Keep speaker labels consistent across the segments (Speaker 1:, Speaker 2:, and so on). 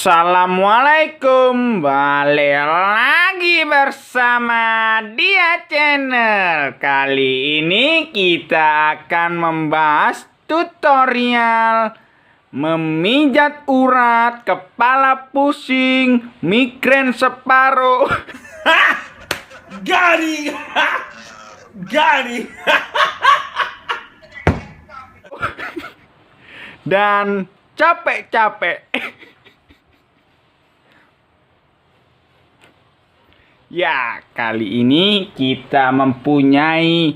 Speaker 1: Assalamualaikum, balik lagi bersama Dia Channel. Kali ini kita akan membahas tutorial memijat urat, kepala pusing, migrain separuh.
Speaker 2: Gani.
Speaker 1: Dan capek-capek. Ya, kali ini kita mempunyai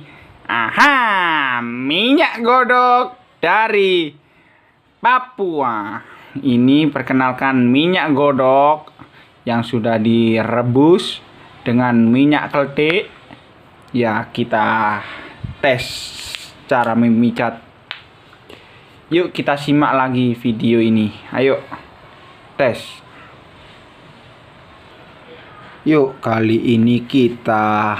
Speaker 1: minyak godok dari Papua. Ini perkenalkan minyak godok yang sudah direbus dengan minyak keltik. Ya, kita tes cara memijat. Yuk kita simak lagi video ini. Ayo tes. Yuk kali ini kita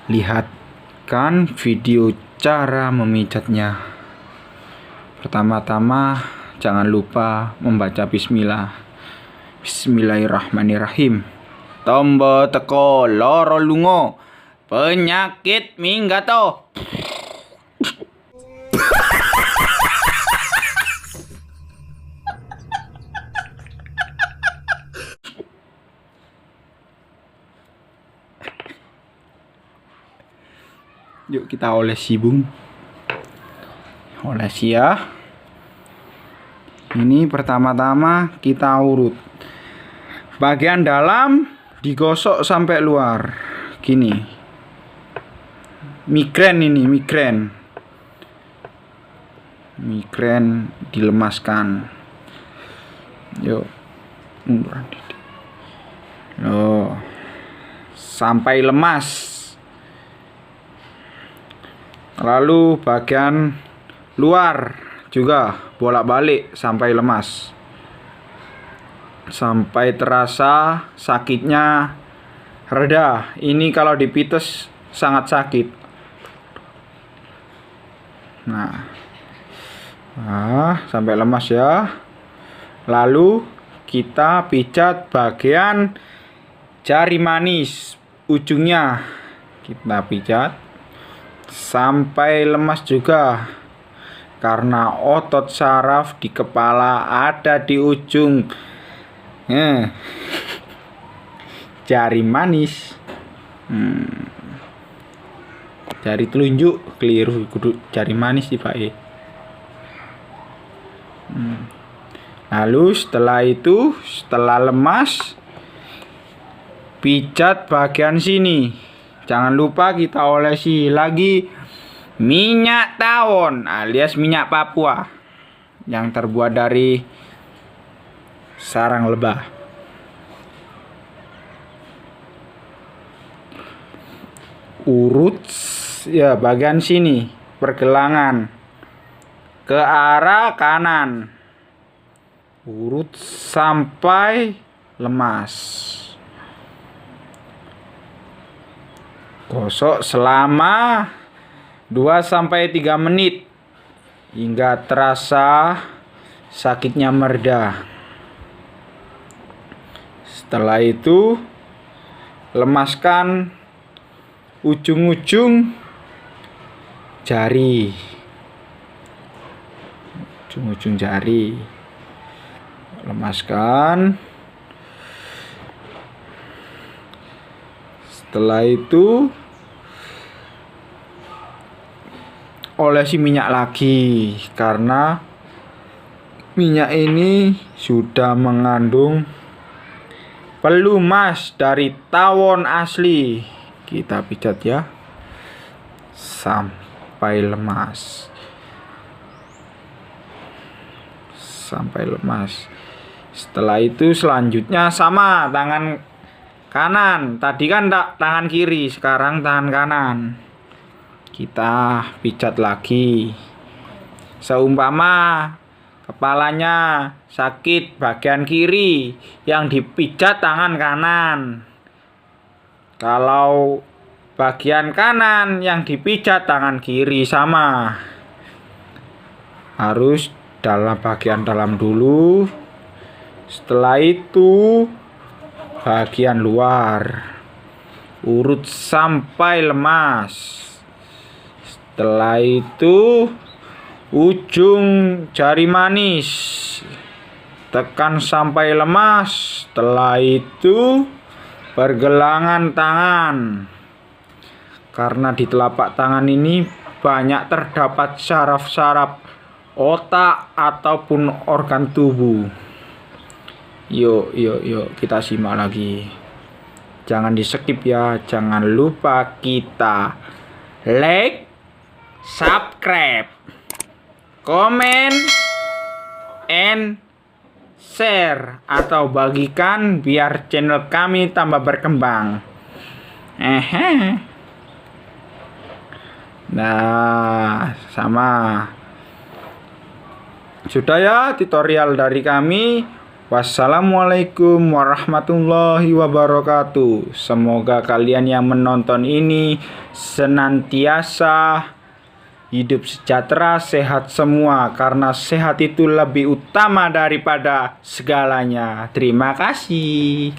Speaker 1: lihatkan video cara memijatnya. Pertama-tama jangan lupa membaca bismillah. Bismillahirrahmanirrahim. Tombo teko loro lungo, penyakit minggato. Yuk kita olesi bung. Olesi ya. Ini pertama-tama kita urut. Bagian dalam digosok sampai luar. Gini. Migrain ini, migrain. Migrain dilemaskan. Yuk. Loh. Sampai lemas. Lalu bagian luar juga bolak-balik sampai lemas, sampai terasa sakitnya reda. Ini kalau dipites sangat sakit. Nah, sampai lemas ya. Lalu kita pijat bagian jari manis, ujungnya kita pijat sampai lemas juga, karena otot saraf di kepala ada di ujung jari manis. Jari telunjuk keliru, kudu jari manis di Pak. Lalu setelah itu, setelah lemas, pijat bagian sini. Jangan lupa kita olesi lagi minyak tawon alias minyak Papua yang terbuat dari sarang lebah. Urut ya bagian sini, pergelangan ke arah kanan. Urut sampai lemas. Gosok selama 2-3 menit hingga terasa sakitnya mereda. Setelah itu lemaskan ujung-ujung jari. Ujung-ujung jari. Lemaskan. Setelah itu olesi minyak lagi, karena minyak ini sudah mengandung pelumas dari tawon asli. Kita pijat ya sampai lemas. Sampai lemas. Setelah itu selanjutnya sama tangan kanan. Tadi kan tangan kiri, sekarang tangan kanan. Kita pijat lagi. Seumpama kepalanya sakit bagian kiri, yang dipijat tangan kanan. Kalau bagian kanan yang dipijat tangan kiri, sama. Harus dalam bagian dalam dulu, Setelah itu bagian luar. Urut sampai lemas. Setelah itu ujung jari manis. Tekan sampai lemas. Setelah itu pergelangan tangan. Karena di telapak tangan ini banyak terdapat saraf-saraf otak ataupun organ tubuh. Yuk kita simak lagi. Jangan di skip ya. Jangan lupa kita like, subscribe, komen, and share atau bagikan biar channel kami tambah berkembang. Nah, sama. Sudah ya tutorial dari kami. Wassalamualaikum warahmatullahi wabarakatuh. Semoga kalian yang menonton ini senantiasa hidup sejahtera, sehat semua. Karena sehat itu lebih utama daripada segalanya. Terima kasih.